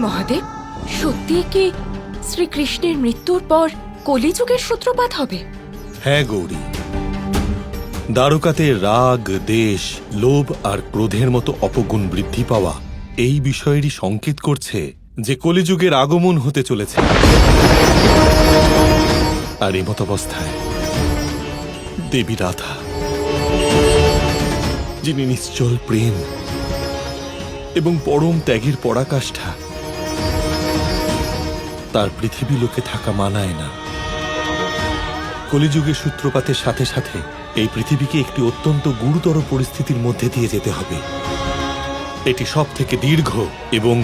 মহাদেব, সত্যি কি শ্রীকৃষ্ণের মৃত্যুর পর কলিযুগের সূত্রপাত হবে? হ্যাঁ গৌরী, দ্বারকাতে রাগ, দেশ, লোভ আর ক্রোধের মতো অপগুণ বৃদ্ধি পাওয়া এই বিষয়েরই সংকেত করছে যে কলিযুগের আগমন হতে চলেছে। আর এমত অবস্থায় দেবী রাধা, যিনি নিশ্চল প্রেম এবং পরম ত্যাগের পরাকাষ্ঠা, তার পৃথিবী লোকে থাকা মানায় না। কলিযুগের সূত্রপাতের সাথে সাথে এই পৃথিবীকে একটি অত্যন্ত গুরুতর পরিস্থিতির মধ্যে দিয়ে যেতে হবে। এটি সব থেকে দীর্ঘ এবং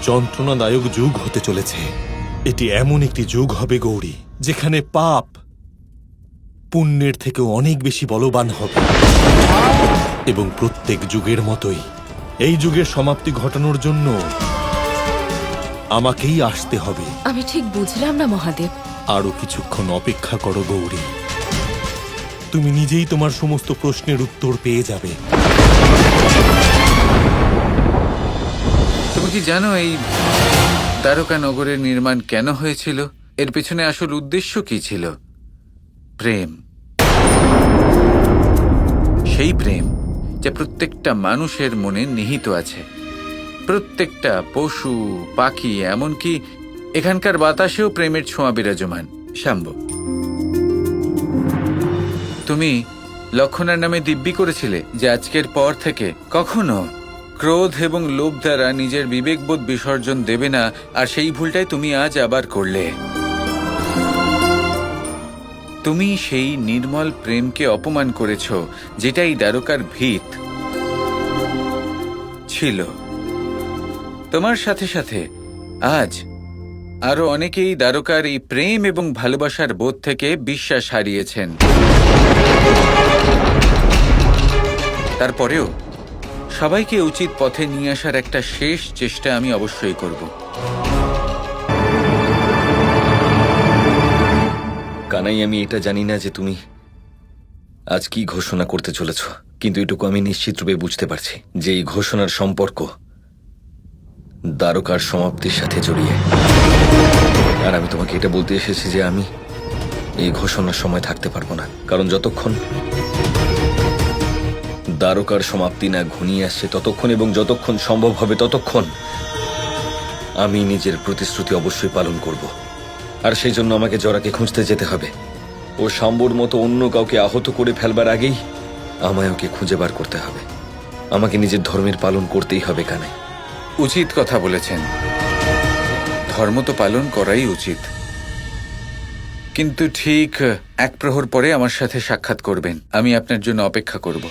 যন্ত্রণাদায়ক যুগ হতে চলেছে। এটি এমন একটি যুগ হবে গৌরী, যেখানে পাপ পুণ্যের থেকেও অনেক বেশি বলবান হবে। এবং প্রত্যেক যুগের মতোই এই যুগের সমাপ্তি ঘটানোর জন্য আমাকেই আসতে হবে। আমি ঠিক বুঝলাম না মহাদেব। আরো কিছুক্ষণ অপেক্ষা করো গৌরী, তুমি নিজেই তোমার সমস্ত প্রশ্নের উত্তর পেয়ে যাবে। তুমি কি জানো এই দ্বারকা নগরের নির্মাণ কেন হয়েছিল? এর পেছনে আসল উদ্দেশ্য কি ছিল? প্রেম। সেই প্রেম যা প্রত্যেকটা মানুষের মনে নিহিত আছে। প্রত্যেকটা পশু, পাখি, এমনকি এখানকার বাতাসেও প্রেমের ছোঁয়া বিরাজমান। শাম্ব, তুমি লক্ষণার নামে দিব্যি করেছিলে যে আজকের পর থেকে কখনো ক্রোধ এবং লোভ দ্বারা নিজের বিবেকবোধ বিসর্জন দেবে না, আর সেই ভুলটাই তুমি আজ আবার করলে। তুমি সেই নির্মল প্রেমকে অপমান করেছ, যেটাই দ্বারকার ভিত ছিল। তোমার সাথে সাথে আজ আরো অনেকেই দ্বারকার এই প্রেম এবং ভালোবাসার বোধ থেকে বিশ্বাস হারিয়েছেন। তারপরেও সবাইকে উচিত পথে নিয়ে আসার একটা শেষ চেষ্টা আমি অবশ্যই করব। কানাই, আমি এটা জানি না যে তুমি আজ কি ঘোষণা করতে চলেছ, কিন্তু এটুকু আমি নিশ্চিত রূপে বুঝতে পারছি যে এই ঘোষণার সম্পর্ক দ্বারকার সমাপ্তির সাথে জড়িয়ে। আর আমি তোমাকে এটা বলতে এসেছি যে আমি এই ঘোষণার সময় থাকতে পারবো না, কারণ যতক্ষণ দ্বারকার সমাপ্তি না ঘনিয়ে আসছে ততক্ষণ, এবং যতক্ষণ সম্ভব হবে ততক্ষণ আমি নিজের প্রতিশ্রুতি অবশ্যই পালন করব। আর সেই জন্য আমাকে জরাকে খুঁজতে যেতে হবে। ও শাম্বুর মতো অন্য কাউকে আহত করে ফেলবার আগেই আমায় ওকে খুঁজে বার করতে হবে। আমাকে নিজের ধর্মের পালন করতেই হবে কানাই। উচিত কথা বলেছেন, ধর্ম তো পালন করাই উচিত, কিন্তু ঠিক 1 প্রহর পরে আমার সাথে সাক্ষাৎ করবেন। আমি আপনার জন্য অপেক্ষা করব।